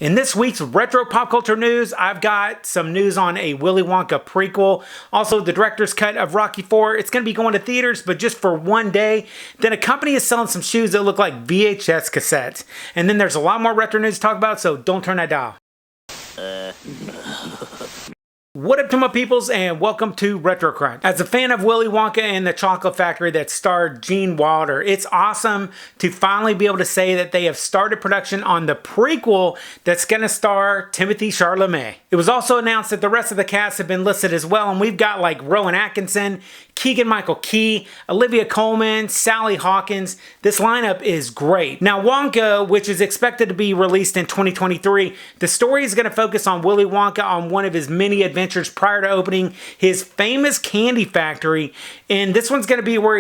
In this week's retro pop culture news, I've got some news on a Willy Wonka prequel. Also, the director's cut of Rocky IV. It's going to be going to theaters, but just for one day. Then a company is selling some shoes that look like VHS cassettes. And then there's a lot more retro news to talk about, so don't turn that dial. What up to my peoples, and welcome to Retro Crunch. As a fan of Willy Wonka and the Chocolate Factory that starred Gene Wilder, it's awesome to finally be able to say that they have started production on the prequel that's going to star Timothee Chalamet. It was also announced that the rest of the cast have been listed as well, and we've got like Rowan Atkinson, Keegan-Michael Key, Olivia Colman, Sally Hawkins. This lineup is great. Now Wonka, which is expected to be released in 2023, the story is going to focus on Willy Wonka on one of his many adventures prior to opening his famous candy factory, and this one's going to be where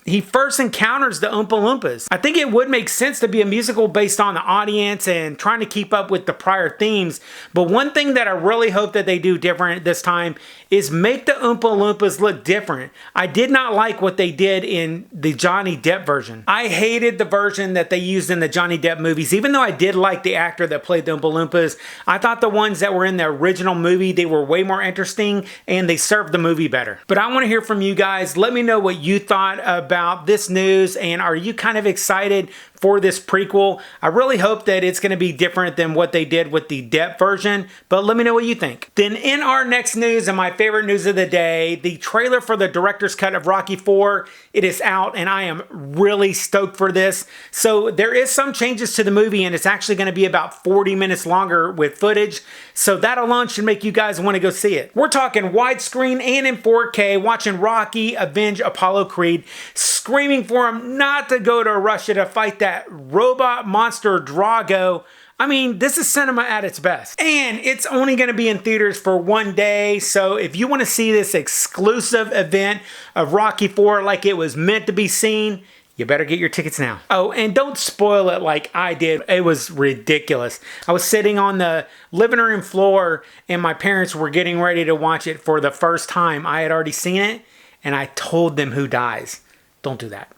he first encounters the Oompa Loompas. I think it would make sense to be a musical based on the audience and trying to keep up with the prior themes, but one thing that I really hope that they do different this time is make the Oompa Loompas look different. I did not like what they did in the Johnny Depp version. I hated the version that they used in the Johnny Depp movies, even though I did like the actor that played the Oompa Loompas. I thought the ones that were in the original movie, they were way more interesting and they served the movie better. But I want to hear from you guys. Let me know what you thought about this news, and are you kind of excited for this prequel? I really hope that it's going to be different than what they did with the Depp version, but let me know what you think. Then in our next news, and my favorite news of the day, the trailer for the director's cut of Rocky IV, it is out, and I am really stoked for this. So there is some changes to the movie, and it's actually going to be about 40 minutes longer with footage, so that alone should make you guys want to go see it. We're talking widescreen and in 4K, watching Rocky avenge Apollo Creed, screaming for him not to go to Russia to fight that robot monster Drago. I mean, this is cinema at its best. And it's only going to be in theaters for one day, so if you want to see this exclusive event of Rocky IV like it was meant to be seen, you better get your tickets now. Oh, and don't spoil it like I did. It was ridiculous. I was sitting on the living room floor and my parents were getting ready to watch it for the first time. I had already seen it and I told them who dies. Don't do that.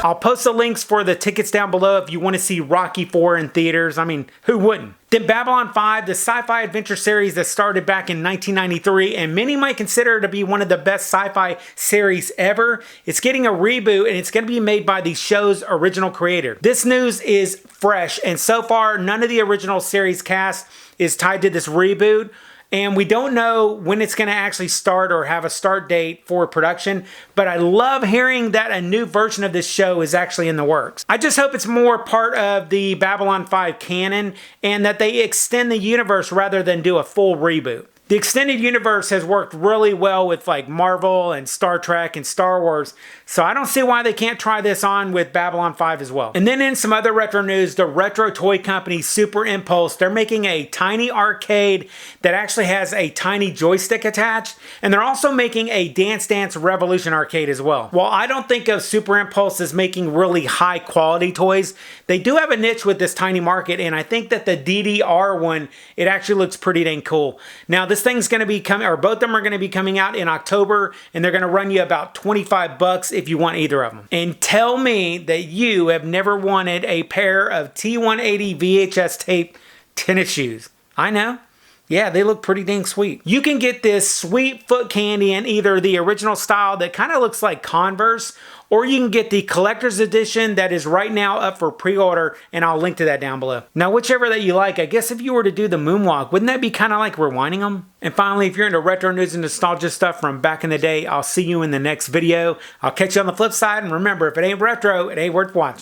I'll post the links for the tickets down below if you want to see Rocky IV in theaters. I mean, who wouldn't? Then Babylon 5, the sci-fi adventure series that started back in 1993 and many might consider it to be one of the best sci-fi series ever. It's getting a reboot and it's going to be made by the show's original creator. This news is fresh, and so far none of the original series cast is tied to this reboot. And we don't know when it's going to actually start or have a start date for production, but I love hearing that a new version of this show is actually in the works. I just hope it's more part of the Babylon 5 canon and that they extend the universe rather than do a full reboot. The extended universe has worked really well with like Marvel and Star Trek and Star Wars, so I don't see why they can't try this on with Babylon 5 as well. And then in some other retro news, the retro toy company Super Impulse, they're making a tiny arcade that actually has a tiny joystick attached, and they're also making a Dance Dance Revolution arcade as well. While I don't think of Super Impulse as making really high quality toys, they do have a niche with this tiny market, and I think that the DDR one, it actually looks pretty dang cool. Now this thing's going to be coming, or both of them are going to be coming out in October, and they're going to run you about 25 bucks if you want either of them. And tell me that you have never wanted a pair of T180 VHS tape tennis shoes. I know. Yeah, they look pretty dang sweet. You can get this sweet foot candy in either the original style that kind of looks like Converse, or you can get the collector's edition that is right now up for pre-order, and I'll link to that down below. Now, whichever that you like, I guess if you were to do the moonwalk, wouldn't that be kind of like rewinding them? And finally, if you're into retro news and nostalgia stuff from back in the day, I'll see you in the next video. I'll catch you on the flip side, and remember, if it ain't retro, it ain't worth watching.